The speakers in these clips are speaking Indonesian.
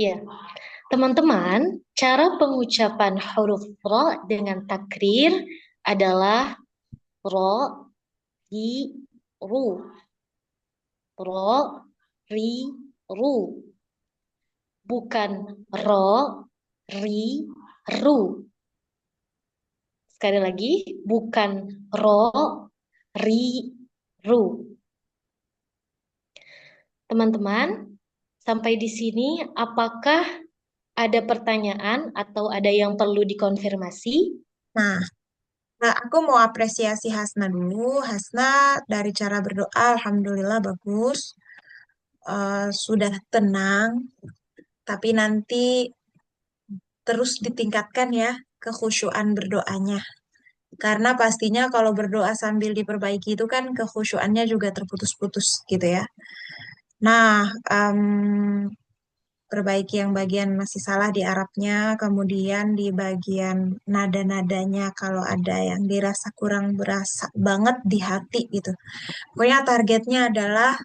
Ya, teman-teman, cara pengucapan huruf ro dengan takrir adalah ro, di, ru, ro, ri, ru, bukan ro, ri, ru. Sekali lagi, bukan ro, ri, ru. Teman-teman, sampai di sini apakah ada pertanyaan atau ada yang perlu dikonfirmasi? Nah, aku mau apresiasi Hasna dulu. Hasna dari cara berdoa, Alhamdulillah bagus. Sudah tenang, tapi nanti terus ditingkatkan ya kekhusyuan berdoanya. Karena pastinya kalau berdoa sambil diperbaiki itu kan kekhusyuannya juga terputus-putus gitu ya. Nah, perbaiki yang bagian masih salah di Arabnya, kemudian di bagian nada-nadanya kalau ada yang dirasa kurang berasa banget di hati gitu. Pokoknya targetnya adalah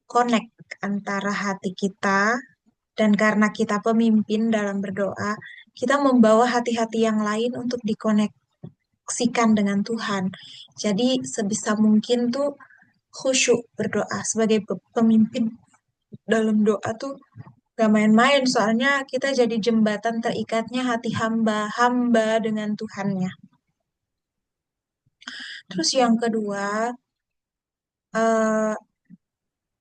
connect antara hati kita dan karena kita pemimpin dalam berdoa, kita membawa hati-hati yang lain untuk dikoneksikan dengan Tuhan. Jadi sebisa mungkin tuh khusyuk berdoa sebagai pemimpin dalam doa tuh gak main-main, soalnya kita jadi jembatan terikatnya hati hamba dengan Tuhannya. Terus yang kedua, eh,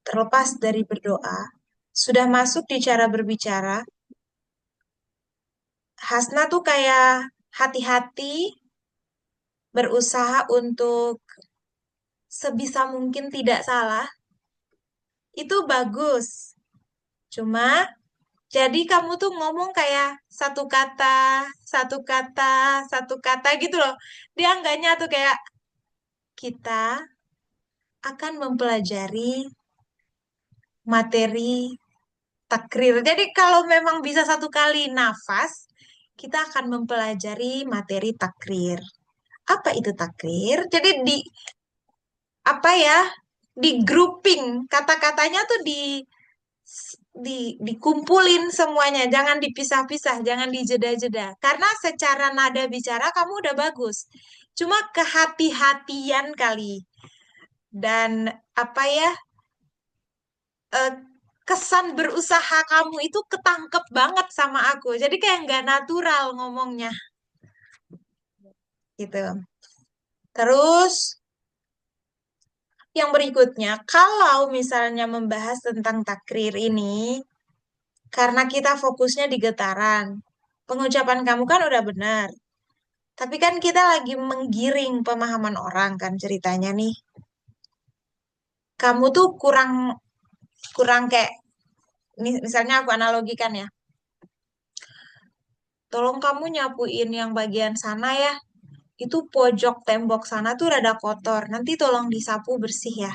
terlepas dari berdoa, sudah masuk di cara berbicara, Hasna tuh kayak hati-hati berusaha untuk sebisa mungkin tidak salah, itu bagus. Cuma, jadi kamu tuh ngomong kayak satu kata, satu kata gitu loh. Dia enggaknya tuh kayak kita akan mempelajari materi takrir. Jadi kalau memang bisa satu kali nafas, kita akan mempelajari materi takrir. Apa itu takrir? Jadi apa ya? Di grouping kata-katanya tuh dikumpulin semuanya, jangan dipisah-pisah, jangan dijeda-jeda. Karena secara nada bicara kamu udah bagus. Cuma kehati-hatian kali dan apa ya? eh, Kesan berusaha kamu itu ketangkep banget sama aku. Jadi kayak nggak natural ngomongnya gitu. Terus yang berikutnya, kalau misalnya membahas tentang takrir ini, karena kita fokusnya di getaran, pengucapan kamu kan udah benar. Tapi kan kita lagi menggiring pemahaman orang kan ceritanya nih. Kamu tuh kurang kurang kayak misalnya aku analogikan ya. Tolong kamu nyapuin yang bagian sana ya. Itu pojok tembok sana tuh rada kotor. Nanti tolong disapu bersih ya.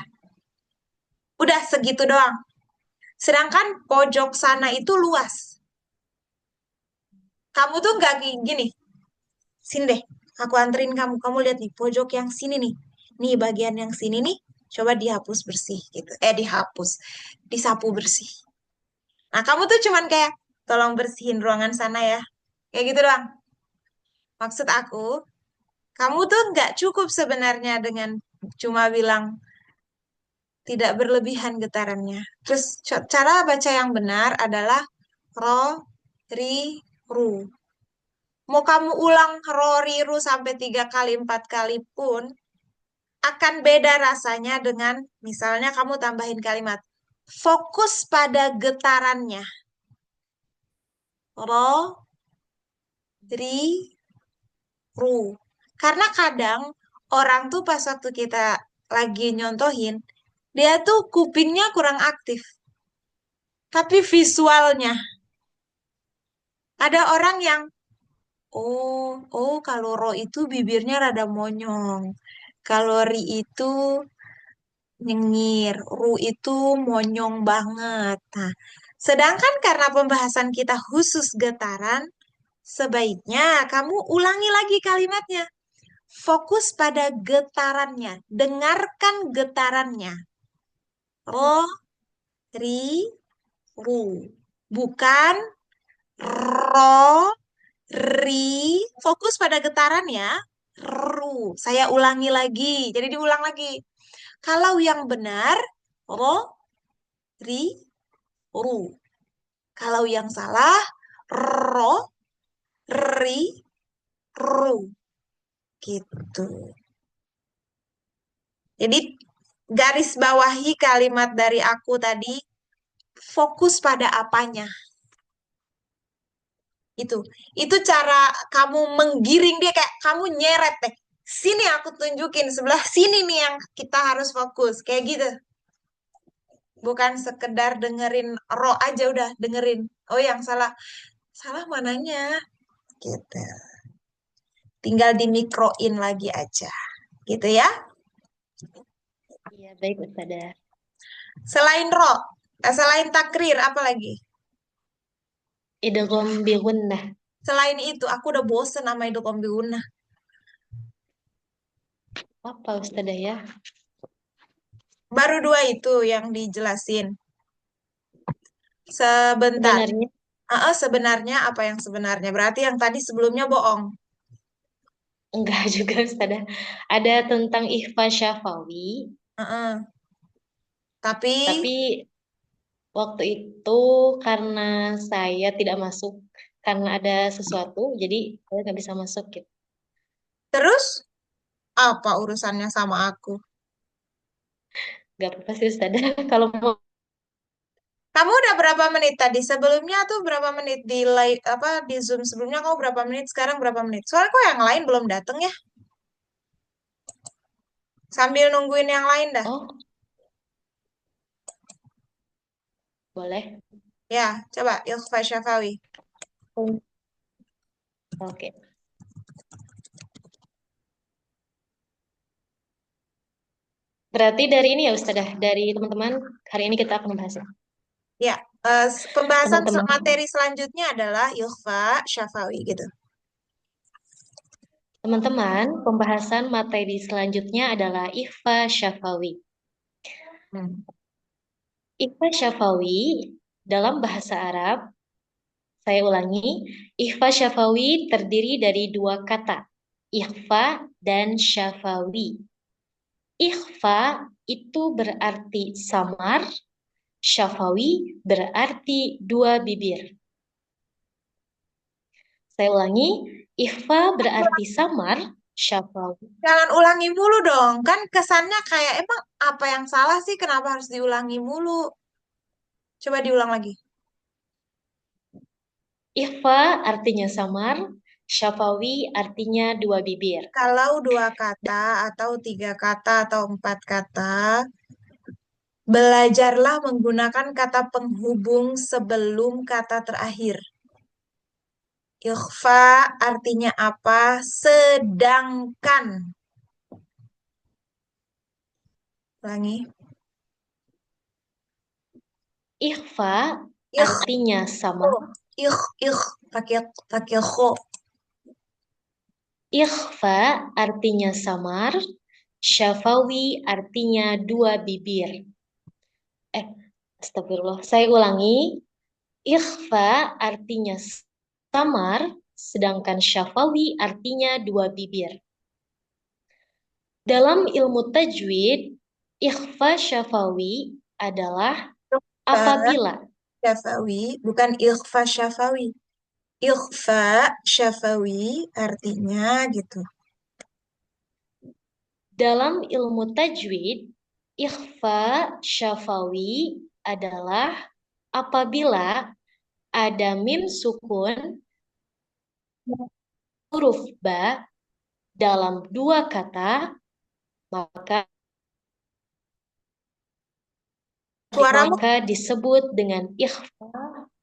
Udah segitu doang. Sedangkan pojok sana itu luas. Kamu tuh nggak gini. Sini deh, aku anterin kamu. Kamu lihat nih, pojok yang sini nih. Nih bagian yang sini nih. Coba dihapus bersih gitu. Dihapus. Disapu bersih. Nah, kamu tuh cuman kayak, tolong bersihin ruangan sana ya. Kayak gitu doang. Maksud aku, kamu tuh nggak cukup sebenarnya dengan cuma bilang tidak berlebihan getarannya. Terus cara baca yang benar adalah ro, ri, ru. Mau kamu ulang ro, ri, ru sampai 3 kali, 4 kali pun akan beda rasanya dengan misalnya kamu tambahin kalimat. Fokus pada getarannya. Ro, ri, ru. Karena kadang orang tuh pas waktu kita lagi nyontohin, dia tuh kupingnya kurang aktif. Tapi visualnya, ada orang yang kalau ro itu bibirnya rada monyong. Kalau ri itu nyengir, ru itu monyong banget. Nah, sedangkan karena pembahasan kita khusus getaran, sebaiknya kamu ulangi lagi kalimatnya. Fokus pada getarannya, dengarkan getarannya. Ro, ri, ru. Bukan ro, ri. Fokus pada getaran ya. Ru. Saya ulangi lagi. Jadi diulang lagi. Kalau yang benar, ro, ri, ru. Kalau yang salah, ro, ri, ru. Gitu. Jadi garis bawahi kalimat dari aku tadi, fokus pada apanya. Itu. Itu cara kamu menggiring dia kayak kamu nyeret deh. Sini aku tunjukin sebelah sini nih yang kita harus fokus. Kayak gitu. Bukan sekedar dengerin ro aja udah dengerin. Oh yang salah. Salah mananya? Gitu. Tinggal dimikroin lagi aja. Gitu ya. Iya, baik Ustazah. Selain ro, selain takrir apa lagi? Idgham bi gunnah. Selain itu, aku udah bosen sama itu kombiuna. Apa Ustazah ya? Baru dua itu yang dijelasin. Sebentar. Sebenarnya Sebenarnya apa yang sebenarnya? Berarti yang tadi sebelumnya bohong. enggak juga Ustazah. Ada tentang ikhfa syafawi, Heeh. Tapi tapi waktu itu karena saya tidak masuk karena ada sesuatu, jadi saya nggak bisa masuk gitu. terus apa urusannya sama aku? Nggak apa-apa sih Ustazah. Kalau mau, Kamu udah berapa menit tadi? Sebelumnya tuh berapa menit di live apa di Zoom sebelumnya kamu berapa menit? Sekarang berapa menit? Soalnya kok yang lain belum dateng ya? Sambil nungguin yang lain dah. oh boleh. Ya, coba Ilfa Syafawi. Oke. Berarti dari ini ya Ustazah, dari teman-teman hari ini kita akan membahas ya. Ya, pembahasan Teman-teman, materi selanjutnya adalah Ilfa Syafawi gitu. teman-teman, pembahasan materi selanjutnya adalah ikhfa syafawi. Hmm. Ikhfa syafawi dalam bahasa Arab, saya ulangi, ikhfa syafawi terdiri dari dua kata, ikhfa dan syafawi. Ikhfa itu berarti samar, syafawi berarti dua bibir. Saya ulangi, ikhfa berarti samar, syafawi. Jangan ulangi mulu dong. Kan kesannya kayak emang apa yang salah sih? Kenapa harus diulangi mulu? Coba diulang lagi. Ikhfa artinya samar, syafawi artinya dua bibir. Kalau dua kata atau tiga kata atau empat kata, belajarlah menggunakan kata penghubung sebelum kata terakhir. Ikhfa artinya apa? Sedangkan. Ulangi. Ikhfa Ikh, artinya samar, ikh, pakai pakai kho. ikhfa artinya samar, syafawi artinya dua bibir. Eh, astagfirullah. Saya ulangi. Ikhfa artinya samar, sedangkan syafawi artinya dua bibir. Dalam ilmu tajwid, ikhfa syafawi adalah Ikhfa apabila syafawi, bukan ikhfa syafawi. Ikhfa syafawi artinya gitu. dalam ilmu tajwid, ikhfa syafawi adalah apabila ada mim sukun huruf ba dalam dua kata, maka Suaramu, disebut dengan ikhfa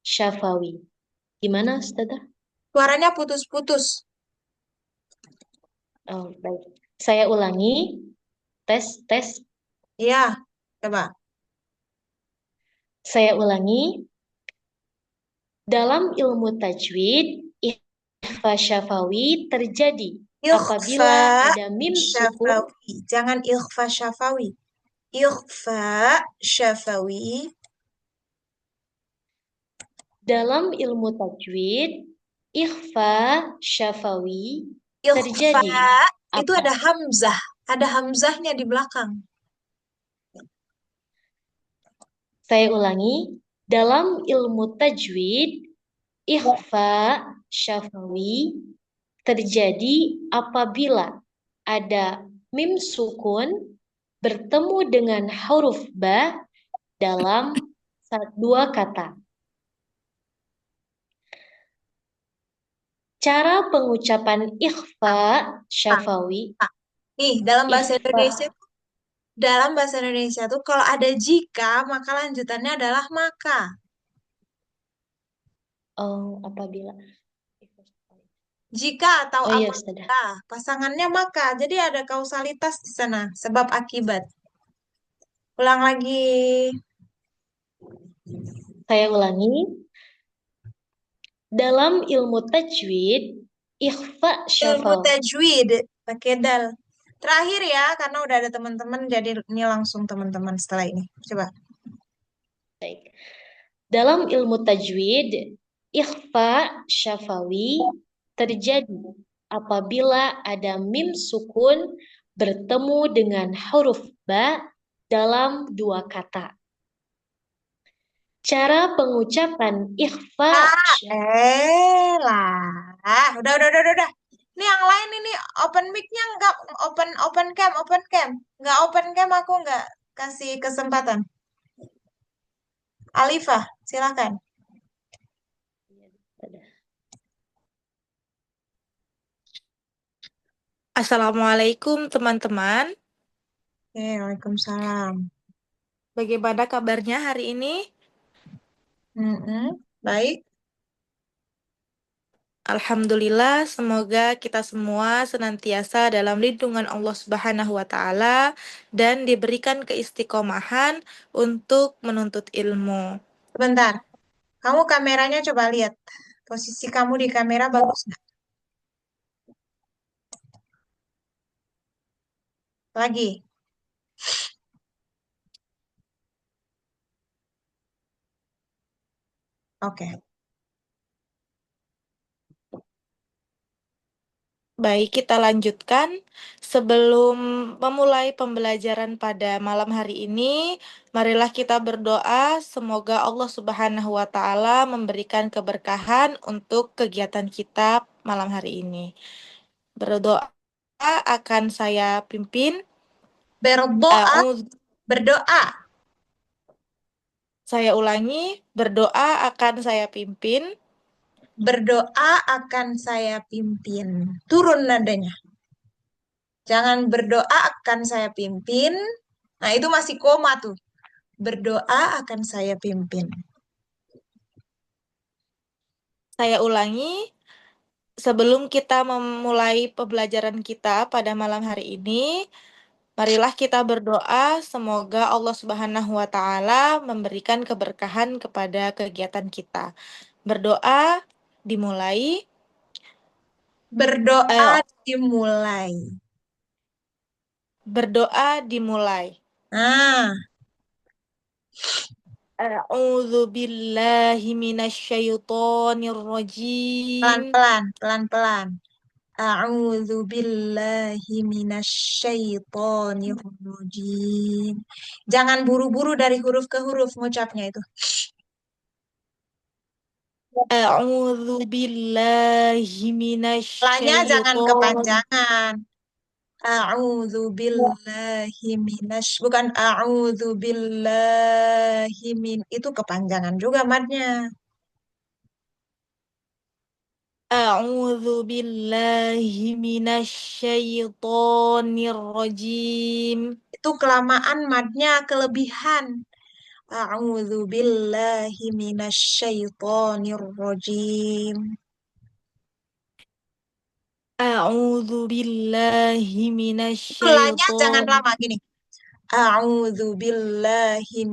syafawi. Gimana, Ustazah? suaranya putus-putus. Oh, baik. Saya ulangi. Tes, tes. Ya, coba. Saya ulangi. Dalam ilmu tajwid, ikhfa syafawi terjadi Ikhfa apabila ada mim sukun. syafawi. Jangan ikhfa syafawi. Ikhfa syafawi. Dalam ilmu tajwid, ikhfa syafawi Ikhfa terjadi. itu Apa? ada hamzah. Ada hamzahnya di belakang. Saya ulangi. Dalam ilmu tajwid, ikhfa syafawi terjadi apabila ada mim sukun bertemu dengan huruf ba dalam dua kata. Cara pengucapan ikhfa Ah, syafawi, ah. Nih, dalam bahasa ikhfa, Indonesia dalam bahasa Indonesia tuh kalau ada jika, maka lanjutannya adalah maka. oh apabila, Jika atau oh iya sudah. apabila, pasangannya maka. Jadi ada kausalitas di sana, sebab akibat. Ulang lagi. Saya ulangi, dalam ilmu tajwid, ikhfa Ilmu syafawi. tajwid, pakai dal. Terakhir ya, karena udah ada teman-teman, jadi ini langsung teman-teman setelah ini. Coba. Baik. Dalam ilmu tajwid, ikhfa syafawi terjadi apabila ada mim sukun bertemu dengan huruf ba dalam dua kata. Cara pengucapan ikhfa Lah. Udah. Ini yang lain ini open mic-nya nggak open open cam. Nggak open cam aku nggak kasih kesempatan. Alifah, silakan. Assalamualaikum teman-teman. Oke, Waalaikumsalam. Bagaimana kabarnya hari ini? Baik, Alhamdulillah, semoga kita semua senantiasa dalam lindungan Allah Subhanahu wa taala dan diberikan keistiqomahan untuk menuntut ilmu. sebentar. Kamu kameranya coba lihat. Posisi kamu di kamera bagus nggak? Lagi. Oke. Baik, kita lanjutkan. Sebelum memulai pembelajaran pada malam hari ini, marilah kita berdoa semoga Allah Subhanahu wa taala memberikan keberkahan untuk kegiatan kita malam hari ini. Berdoa akan saya pimpin. Berdoa, A'udz- berdoa. saya ulangi, berdoa akan saya pimpin. Berdoa akan saya pimpin. Turun nadanya. Jangan berdoa akan saya pimpin. Nah, itu masih koma tuh. Berdoa akan saya pimpin. Saya ulangi, sebelum kita memulai pembelajaran kita pada malam hari ini, marilah kita berdoa semoga Allah Subhanahu wa taala memberikan keberkahan kepada kegiatan kita. Berdoa dimulai. Berdoa Eh, dimulai. berdoa dimulai. Nah, A'udzu billahi minasyaitonir rajim. pelan-pelan, pelan-pelan. A'udzu billahi minasyaitonir rajim. Jangan buru-buru dari huruf ke huruf ngucapnya itu. A'udzu billahi Lanya jangan minasyaiton. kepanjangan. A'udzu billahi bukan a'udzu billahi min itu kepanjangan juga madnya. A'udzu billahi minasyaitonir rajim. Itu kelamaan madnya kelebihan. A'udzu billahi minasyaitonir rajim. A'udzu billahi Itu lanya jangan minasyaiton. lama gini. A'udzu billahi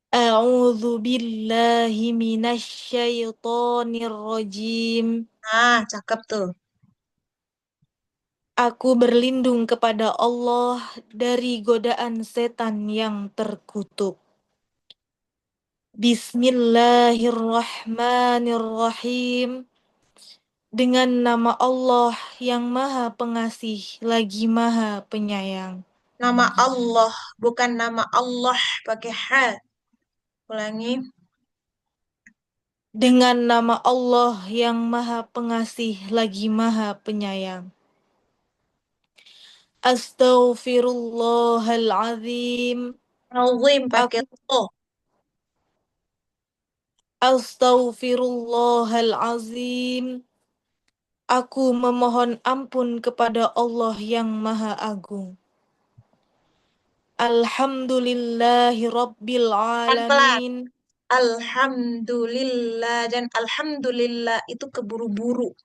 A'udzu billahi minasyaitonir rajim. Nah, cakep tuh. Aku berlindung kepada Allah dari godaan setan yang terkutuk. Bismillahirrahmanirrahim. Dengan nama Allah yang Maha Pengasih lagi Maha Penyayang. Nama Allah, bukan nama Allah pakai ha. Ulangi. Dengan nama Allah yang Maha Pengasih lagi Maha Penyayang. Astaghfirullahaladzim. Azim pakai Aku to. Astaghfirullahalazim. Aku memohon ampun kepada Allah yang Maha Agung. Alhamdulillahi Rabbil Pelan-pelan. Alamin. Alhamdulillah. Dan alhamdulillah itu keburu-buru.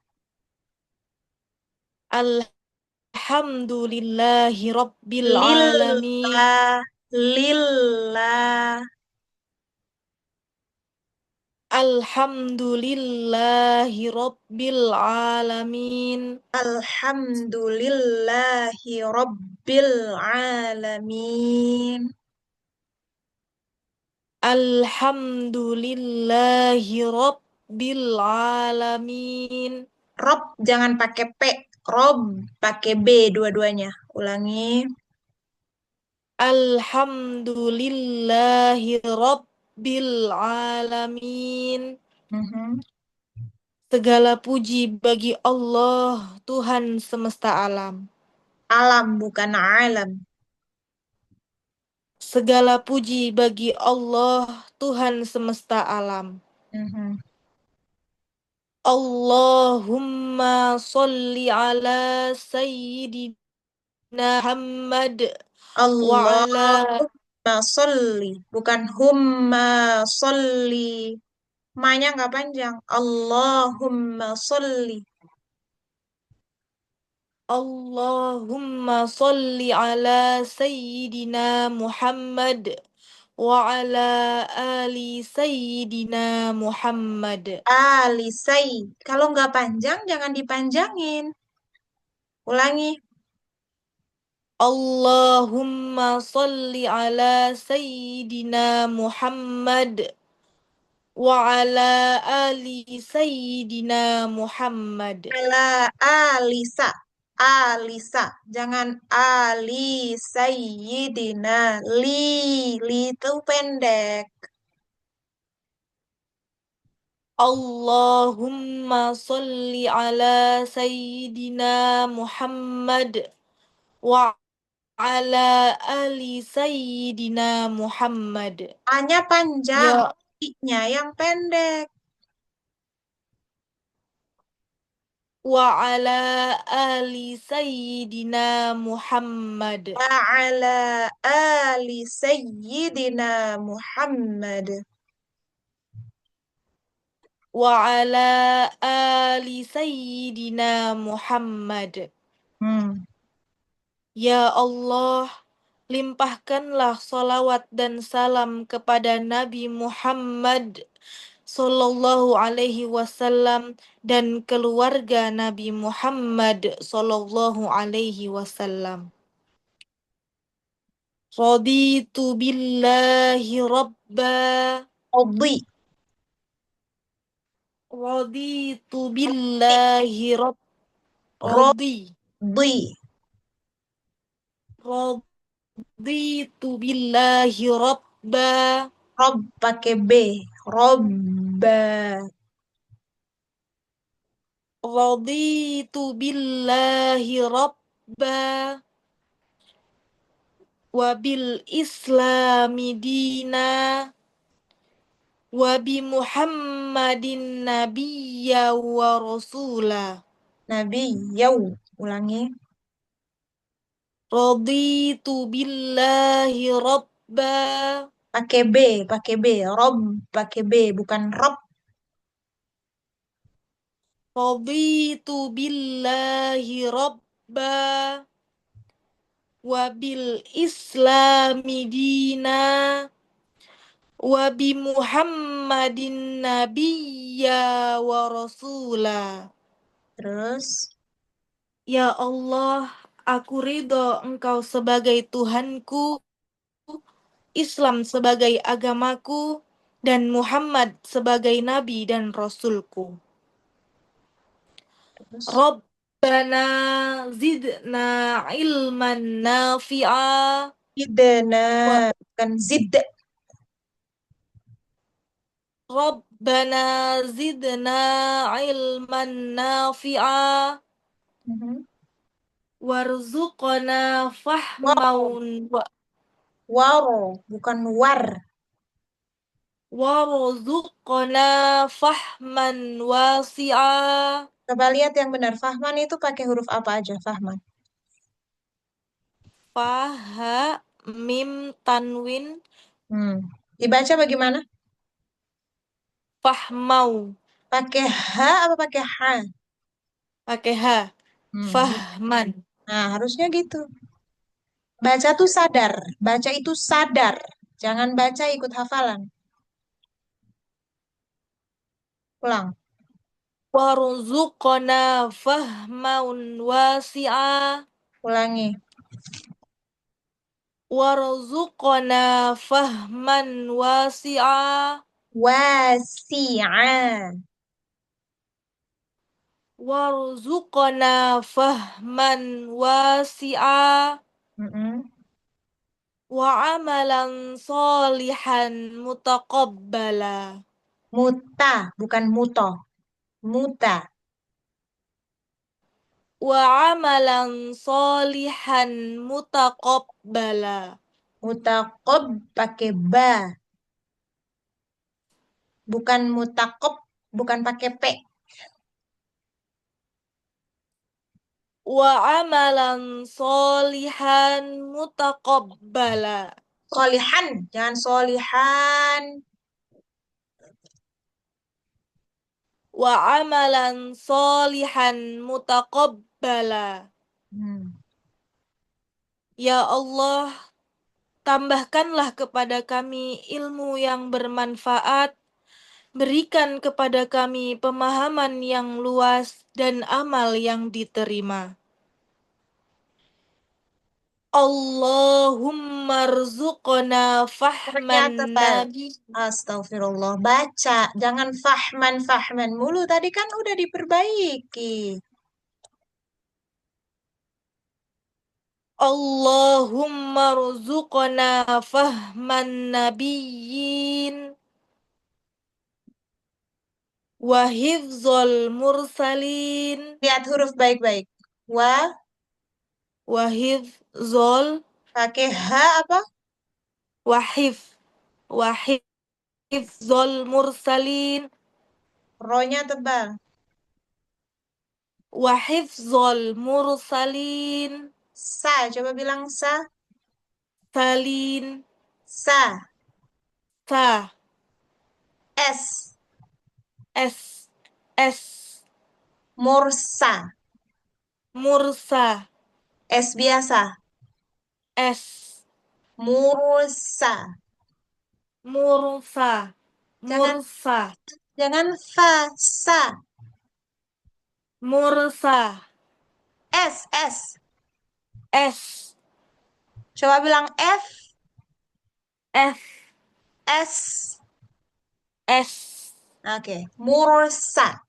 Alhamdulillahi Rabbil Alamin. Lillah. Lillah. Alhamdulillahi Rabbil Alamin. Alhamdulillahi Rabbil Alamin. Alhamdulillahi Rabbil Alamin. Rob jangan pakai P. Rob pakai B dua-duanya. Ulangi. Alhamdulillahi Rabbil Alamin. Mhm. Segala puji bagi Allah, Tuhan semesta alam. Alam bukan alam. Segala puji bagi Allah, Tuhan semesta alam. Mhm. Allahumma sholli ala Sayyidina Muhammad wa ala Allahumma sholli. Bukan humma sholli. Ma-nya nggak panjang. Allahumma sholli. Allahumma sholli ala Sayyidina Muhammad wa ala ali Sayyidina Muhammad. Alisai. Kalau nggak panjang, jangan dipanjangin. Ulangi. Allahumma sholli ala Sayyidina Muhammad wa ala ali Sayyidina Muhammad. Ala Alisa. Alisa. Jangan Ali Sayyidina. Li itu pendek. Allahumma sholli ala Sayyidina Muhammad wa ala ali Sayyidina Muhammad. A-nya panjang. Ya I-nya yang pendek. wa ala ali Sayyidina Muhammad. Wa ala Ali Sayyidina Muhammad. Wa ala ali Sayyidina Muhammad. Hmm. Ya Allah, limpahkanlah salawat dan salam kepada Nabi Muhammad Sallallahu Alaihi Wasallam dan keluarga Nabi Muhammad Sallallahu Alaihi Wasallam. Raditu billahi rabba. Rodi. Raditu billahi rabb. Radi. Rodi. Raditu billahi rabba. Rob pakai B. Robba. Raditu billahi rabba. Wabil islami dina. Wabi Muhammadin nabiyya wa rasula. Nabi Yau. Ulangi. Raditu billahi rabba. Pakai B. Pakai B. Rob pakai B. Bukan Rob. Raditu billahi rabba. Wabil islami dina. Wabi Muhammadin nabiyya wa rasula. Terus. Ya Allah, aku ridho Engkau sebagai Tuhanku, Islam sebagai agamaku, dan Muhammad sebagai Nabi dan Rasulku. Terus Rabbana zidna ilman nafi'a idna, wa bukan zid. Rabbana zidna ilman nafi'a Mhm. warzuqna War, fahmaun war, bukan war. warzuqna fahman wasi'a. Coba lihat yang benar. Fahman itu pakai huruf apa aja? Fahman. Faha mim tanwin Hmm. Dibaca bagaimana? fahmau Pakai H apa pakai H? pakai H. Gitu. Fahman. Nah, harusnya gitu. Baca tuh sadar. Baca itu sadar. Jangan baca ikut hafalan. Ulang. Warzuqna fahmaun wasi'a. Ulangi. Warzuqna fahman wasi'a. Wasi'a. Warzuqna fahman wasi'a. Mm-mm. Wa amalan solihan mutaqabbala. Muta, bukan muto. Muta. Wa amalan solihan mutaqabbala. Mutaqob pakai ba. Bukan mutakob, bukan pakai P. Wa amalan solihan mutaqabbala. Solihan, jangan solihan. Wa amalan solihan mutaqabbala. Hmm. Ya Allah, tambahkanlah kepada kami ilmu yang bermanfaat, berikan kepada kami pemahaman yang luas dan amal yang diterima. Allahumma rzuqna fahman Ternyata Pak. nabi. Astagfirullah. Baca. Jangan fahman, fahman mulu. Tadi kan udah diperbaiki. Allahumma rzuqna fahman nabiyyin wa hifzul mursalin Lihat huruf baik-baik. Wa, wa hifzul pakai H apa? wa hif wa hifzul mursalin Ro-nya tebal. wa hifzul mursalin Sa, coba bilang sa. salin Sa. sa S. s s Mursa. mursa S biasa. s Mursa. mursa Jangan mursa jangan fa, sa. mursa S, S. s Coba bilang F, f S. s Oke, Mursa.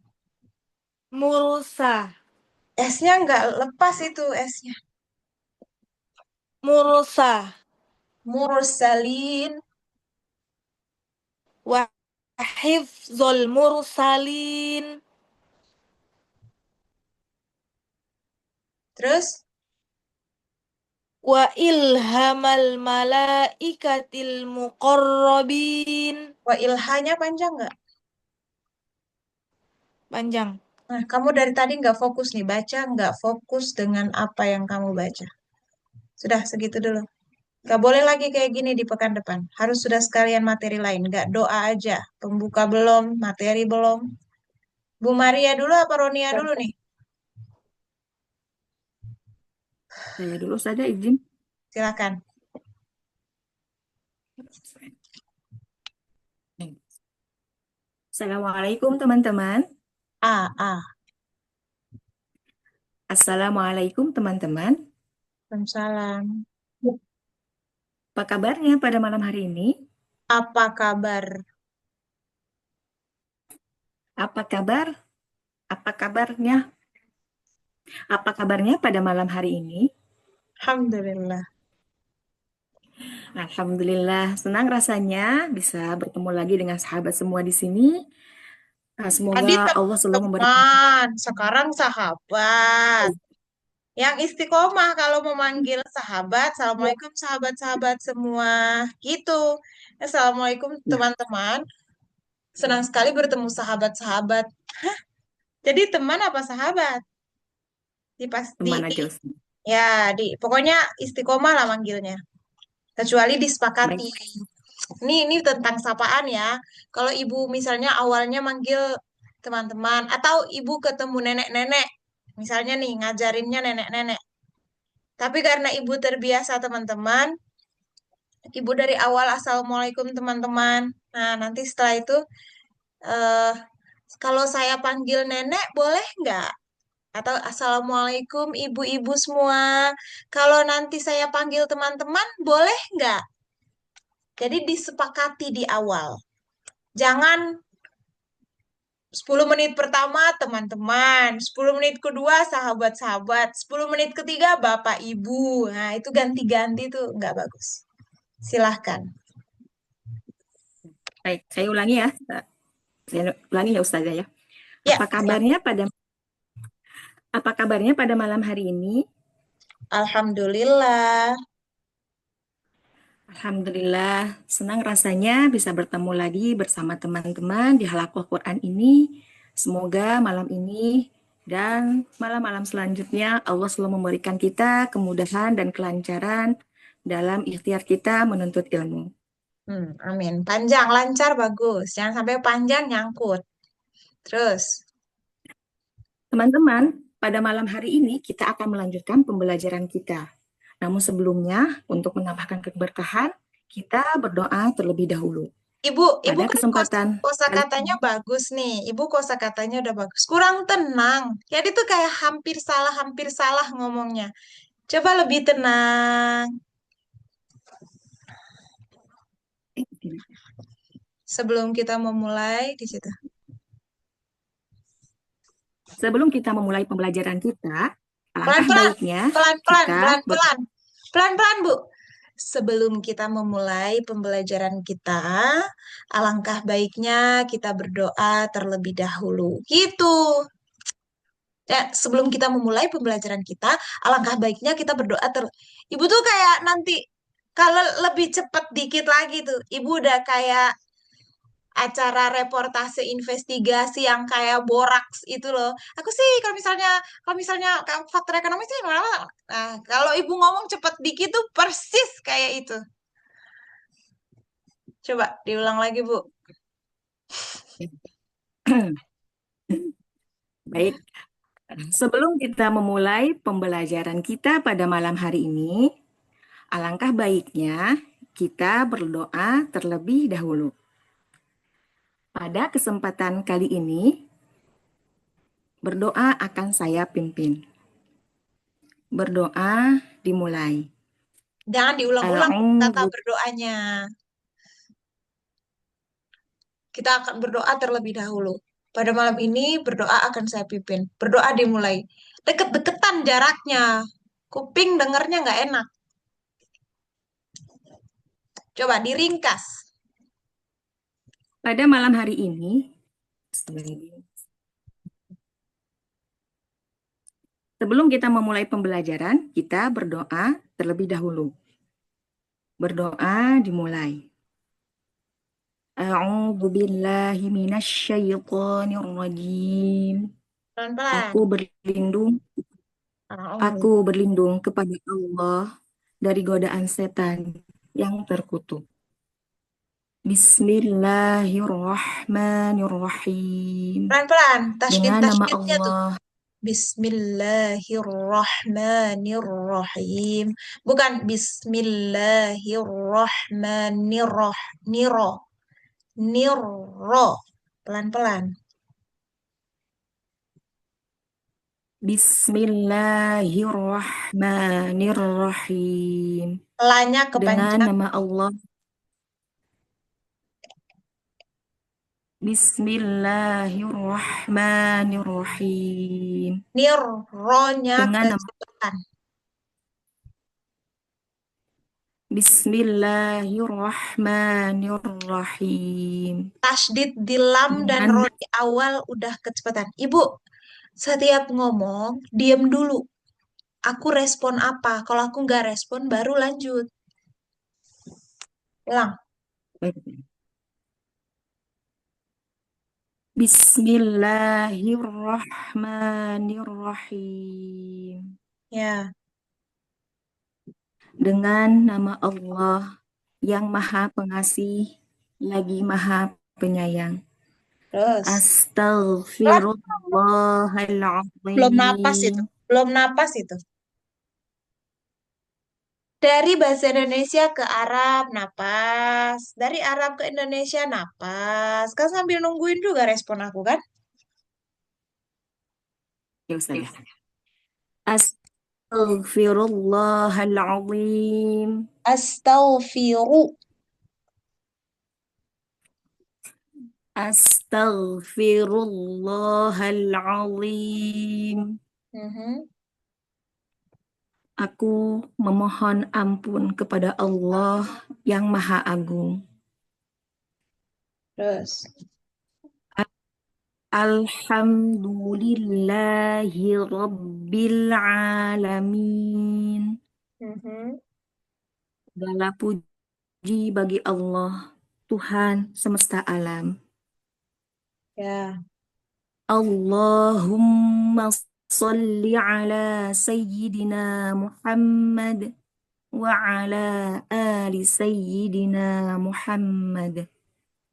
mursa S-nya nggak lepas itu S-nya. mursa Mursalin. wa hifzul mursalin Terus, wa ilhamal malaikatil muqarrabin. wa ilhanya panjang nggak? Panjang. Nah, kamu dari tadi nggak fokus nih. Baca nggak fokus dengan apa yang kamu baca. Sudah, segitu dulu. Nggak boleh lagi kayak gini di pekan depan. Harus sudah sekalian materi lain. Nggak doa aja. Pembuka belum, materi belum. Bu Maria dulu apa Ronia dulu nih? Saya dulu saja izin. Silakan. Assalamualaikum teman-teman. A, A. Assalamualaikum teman-teman. Waalaikumsalam. Apa kabarnya pada malam hari ini? Apa kabar? Apa kabar? Apa kabarnya? Apa kabarnya pada malam hari ini? Alhamdulillah. Alhamdulillah, senang rasanya bisa bertemu lagi dengan sahabat semua di sini. Tadi Semoga Allah selalu memberikan teman, sekarang sahabat. Yang istiqomah kalau memanggil sahabat, Assalamualaikum sahabat-sahabat semua. Gitu. Assalamualaikum ya, teman-teman. Senang sekali bertemu sahabat-sahabat. Jadi teman apa sahabat? teman Di aja Ustaz. ya pokoknya istiqomah lah manggilnya. Kecuali Baik, disepakati. Ini tentang sapaan ya. Kalau ibu misalnya awalnya manggil teman-teman atau ibu ketemu nenek-nenek, misalnya nih ngajarinnya nenek-nenek. Tapi karena ibu terbiasa teman-teman, ibu dari awal Assalamualaikum teman-teman. Nah, nanti setelah itu eh kalau saya panggil nenek boleh nggak? Atau Assalamualaikum ibu-ibu semua. Kalau nanti saya panggil teman-teman boleh nggak? Jadi disepakati di awal. Jangan 10 menit pertama teman-teman, 10 menit kedua sahabat-sahabat, 10 menit ketiga bapak ibu. Nah, itu ganti-ganti tuh nggak bagus. Silahkan. baik. Saya ulangi ya. Saya ulangi ya Ustazah ya. Ya, Apa siap. kabarnya pada apa kabarnya pada malam hari ini? Alhamdulillah. Alhamdulillah, senang rasanya bisa bertemu lagi bersama teman-teman di Halaqah Quran ini. Semoga malam ini dan malam-malam selanjutnya Allah selalu memberikan kita kemudahan dan kelancaran dalam ikhtiar kita menuntut ilmu. Amin. Panjang, lancar, bagus. Jangan sampai panjang nyangkut. Terus, Teman-teman, pada malam hari ini kita akan melanjutkan pembelajaran kita. Namun sebelumnya, untuk menambahkan keberkahan, kita berdoa terlebih dahulu. ibu Pada kan kesempatan kosa kali katanya bagus nih. Ibu kosa katanya udah bagus. Kurang tenang. Jadi tuh kayak hampir salah ngomongnya. Coba lebih tenang. ini, Sebelum kita memulai di situ. sebelum kita memulai pembelajaran kita, alangkah Pelan-pelan, baiknya pelan-pelan, kita pelan-pelan. Pelan-pelan, Bu. Sebelum kita memulai pembelajaran kita, alangkah baiknya kita berdoa terlebih dahulu. Gitu. Ya, sebelum kita memulai pembelajaran kita, alangkah baiknya kita berdoa Ibu tuh kayak nanti kalau lebih cepat dikit lagi tuh, Ibu udah kayak acara reportase investigasi yang kayak boraks itu loh. Aku sih kalau misalnya faktor ekonomi sih nah, kalau ibu ngomong cepet dikit tuh persis kayak itu. Coba diulang lagi, Bu. baik. Sebelum kita memulai pembelajaran kita pada malam hari ini, alangkah baiknya kita berdoa terlebih dahulu. Pada kesempatan kali ini, berdoa akan saya pimpin. Berdoa dimulai. Jangan diulang-ulang kata A'udzu berdoanya. Kita akan berdoa terlebih dahulu. Pada malam ini berdoa akan saya pimpin. Berdoa dimulai. Deket-deketan jaraknya. Kuping dengernya nggak enak. Coba diringkas. Pada malam hari ini, sebelum kita memulai pembelajaran, kita berdoa terlebih dahulu. Berdoa dimulai. A'udzu billahi minasyaitonir rajim. Pelan-pelan. Aku berlindung kepada Allah dari godaan setan yang terkutuk. Bismillahirrahmanirrahim. Pelan-pelan. Dengan nama Tasydid-tasydidnya tuh. Allah, Bismillahirrahmanirrahim. Bukan Bismillahirrahmanirrahim. Niro. Pelan-pelan. Bismillahirrahmanirrahim. Lanya Dengan kepanjang. nama Allah. Bismillahirrahmanirrahim. Ini ro-nya Dengan nama kecepatan. Bismillahirrahmanirrahim. Tasdid di lam dan Dengan ro di awal udah kecepatan. Ibu, setiap ngomong, diem dulu. Aku respon apa? Kalau aku nggak respon, baru lanjut. Ulang. Bismillahirrahmanirrahim. Ya, Dengan nama Allah yang Maha Pengasih lagi Maha Penyayang. terus. Belum napas itu. Astaghfirullahaladzim. Belum napas itu. Dari bahasa Indonesia ke Arab, napas. Dari Arab ke Indonesia, napas. Kan sambil nungguin juga respon aku kan? Ya Ustaz ya. Astaghfirullahaladzim. Astaghfiru. Astaghfirullahaladzim. Mhm. Aku memohon ampun kepada Allah yang Maha Agung. Terus. Alhamdulillahi Rabbil Alamin. Mhm. Segala puji bagi Allah, Tuhan semesta alam. Ya. Allahumma salli ala Sayyidina Muhammad wa ala ali Sayyidina Muhammad.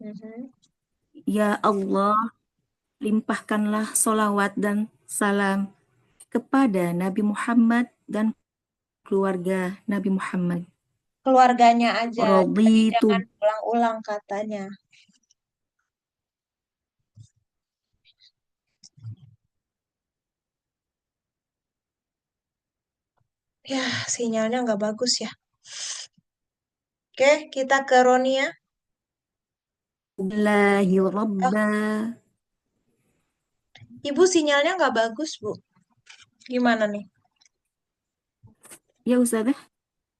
Mhm. Ya Allah, limpahkanlah solawat dan salam kepada Nabi Muhammad dan keluarga Nabi Muhammad. Keluarganya aja. Jadi Raditu jangan ulang-ulang katanya. Ya, sinyalnya nggak bagus ya. Oke, kita ke Ronia. billahi Oh, rabba. Ibu sinyalnya nggak bagus, Bu. Gimana nih? Ya Ustazah.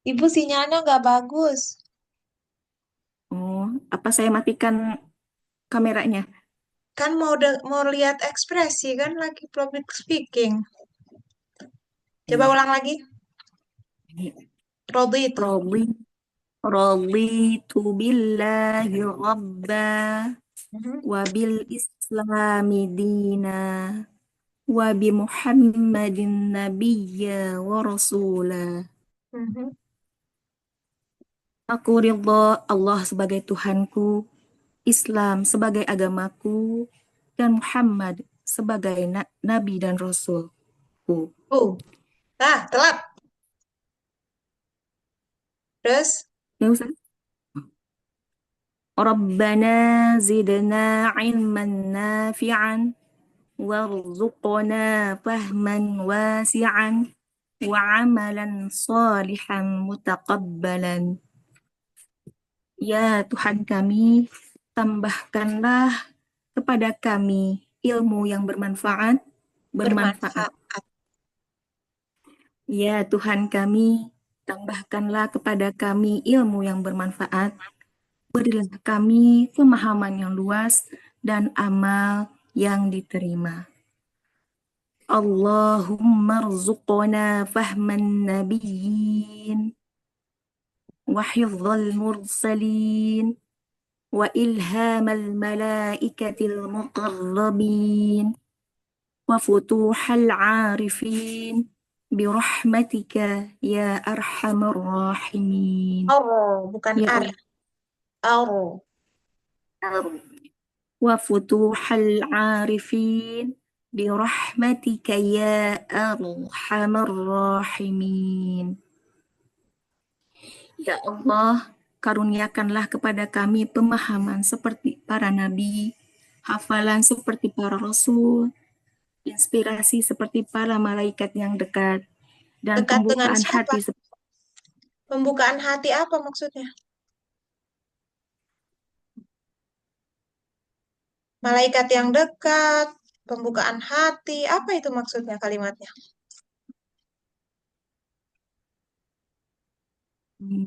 Ibu sinyalnya nggak bagus. Oh, apa saya matikan kameranya? Kan mau lihat ekspresi kan lagi public speaking. Coba Iya. ulang lagi. Rodi itu. Radi Raditu billahi rabba Mhm. wa bil islami dina wa bi Muhammadin nabiyya wa rasula. Mhm. Aku ridha Allah sebagai Tuhanku, Islam sebagai agamaku, dan Muhammad sebagai nabi dan rasulku. Telat. Terus. Ya Ustaz. Rabbana zidna ilman nafi'an warzuqna fahman wasi'an wa amalan salihan mutaqabbalan. Ya Tuhan kami, tambahkanlah kepada kami ilmu yang bermanfaat. Bermanfaat. Ya Tuhan kami, tambahkanlah kepada kami ilmu yang bermanfaat. Berilah kami pemahaman yang luas dan amal yang diterima. Allahumma rzuqna fahman nabiyyin wa hifdzal mursalin wa ilhamal malaikatil muqarrabin wa futuhal arifin birahmatika ya arhamar rahimin. Bukan Ya ar. Allah. Wa futuhal arifin birahmatika ya arhamar rahimin. Ya Allah, karuniakanlah kepada kami pemahaman seperti para nabi, hafalan seperti para rasul, inspirasi seperti para malaikat yang dekat, dan Dekat dengan pembukaan siapa? hati Pembukaan hati apa maksudnya? Malaikat yang dekat, pembukaan hati, apa itu maksudnya kalimatnya?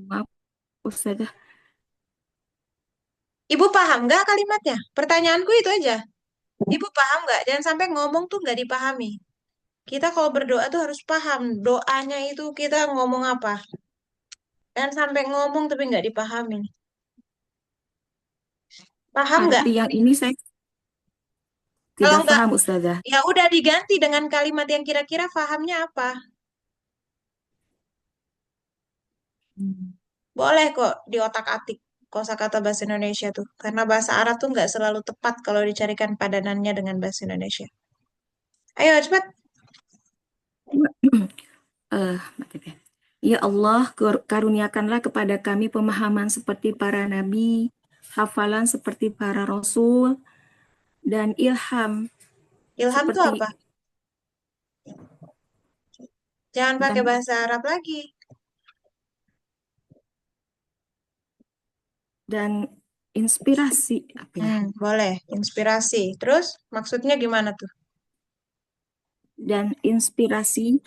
maaf Ustazah. Ibu paham nggak kalimatnya? Pertanyaanku itu aja. Ibu paham nggak? Jangan sampai ngomong tuh nggak dipahami. Kita kalau berdoa tuh harus paham doanya itu kita ngomong apa. Jangan sampai ngomong tapi nggak dipahami. Paham nggak? Arti yang ini saya Kalau tidak nggak, paham Ustazah. ya udah diganti dengan kalimat yang kira-kira pahamnya apa. Hmm. Boleh kok di otak-atik kosakata bahasa Indonesia tuh. Karena bahasa Arab tuh nggak selalu tepat kalau dicarikan padanannya dengan bahasa Indonesia. Ayo cepat. Maaf ya. Ya Allah, karuniakanlah kepada kami pemahaman seperti para nabi, hafalan seperti para rasul, dan ilham Ilham tuh seperti apa? Jangan pakai dan bahasa Arab lagi. dan inspirasi apa ya? Boleh. Inspirasi. Terus maksudnya gimana tuh? Dan inspirasi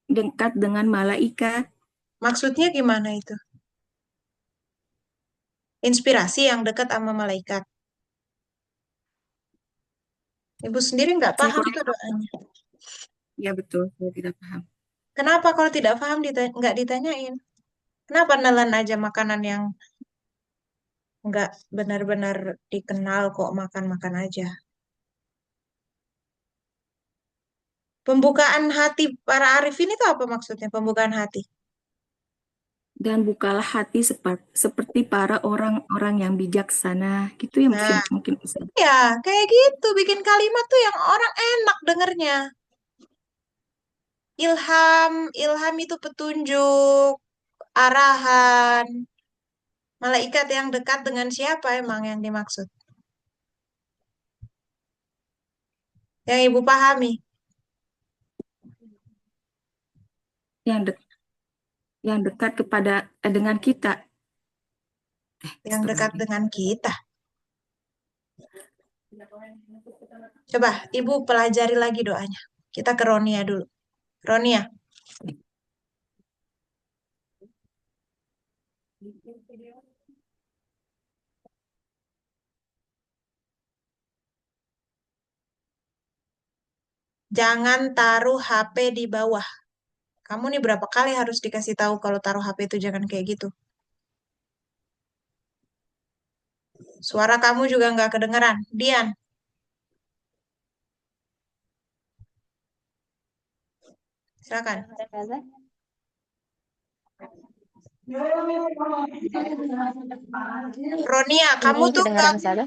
dekat dengan malaikat. Maksudnya gimana itu? Inspirasi yang dekat sama malaikat. Ibu sendiri nggak Saya paham kurang tuh doanya. ya betul, saya tidak paham. Kenapa kalau tidak paham nggak ditanyain? Kenapa nelan aja makanan yang nggak benar-benar dikenal kok makan-makan aja? Pembukaan hati para arifin itu apa maksudnya? Pembukaan hati. Dan bukalah hati seperti para orang-orang yang bijaksana. Gitu ya mungkin Nah, mungkin bisa. ya kayak gitu. Bikin kalimat tuh yang orang enak dengernya. Ilham, ilham itu petunjuk, arahan. Malaikat yang dekat dengan siapa emang yang dimaksud? Yang ibu pahami. Yang yang dekat kepada dengan kita. Yang dekat Astagfirullahaladzim. dengan kita. Coba ibu pelajari lagi doanya. Kita ke Ronia dulu. Ronia, jangan taruh HP di bawah. Kamu nih berapa kali harus dikasih tahu kalau taruh HP itu jangan kayak gitu. Suara kamu juga nggak kedengeran. Dian, silakan. Ronia, kamu Ini tuh kedengaran saya?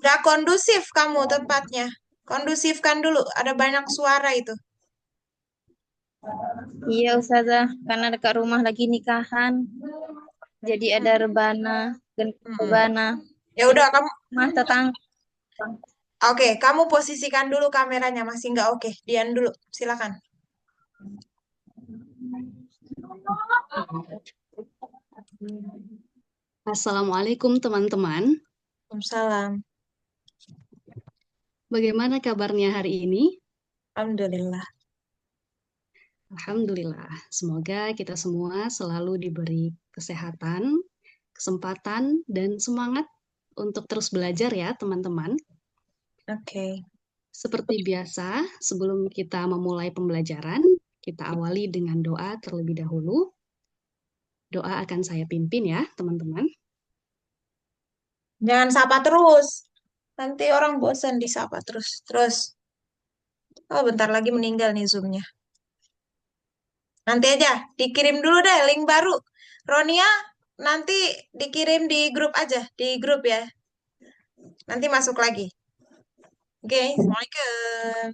nggak kondusif kamu tempatnya. Kondusifkan dulu. Ada banyak suara itu. Iya Ustazah, karena dekat rumah lagi nikahan, jadi ada rebana dan Hmm. rebana. Ya udah kamu. Mah tetangga. Oke, kamu posisikan dulu kameranya masih nggak oke. Dian dulu, silakan. Assalamualaikum teman-teman. Salam. Bagaimana kabarnya hari ini? Alhamdulillah. Alhamdulillah. Semoga kita semua selalu diberi kesehatan, kesempatan, dan semangat untuk terus belajar ya teman-teman. Oke. Seperti biasa, sebelum kita memulai pembelajaran, kita awali dengan doa terlebih dahulu. Doa akan saya pimpin ya teman-teman. Jangan sapa terus. Nanti orang bosan disapa terus. Terus. Oh, bentar lagi meninggal nih Zoom-nya. Nanti aja, dikirim dulu deh link baru. Ronia, nanti dikirim di grup aja. Di grup ya. Nanti masuk lagi. Oke, Assalamualaikum.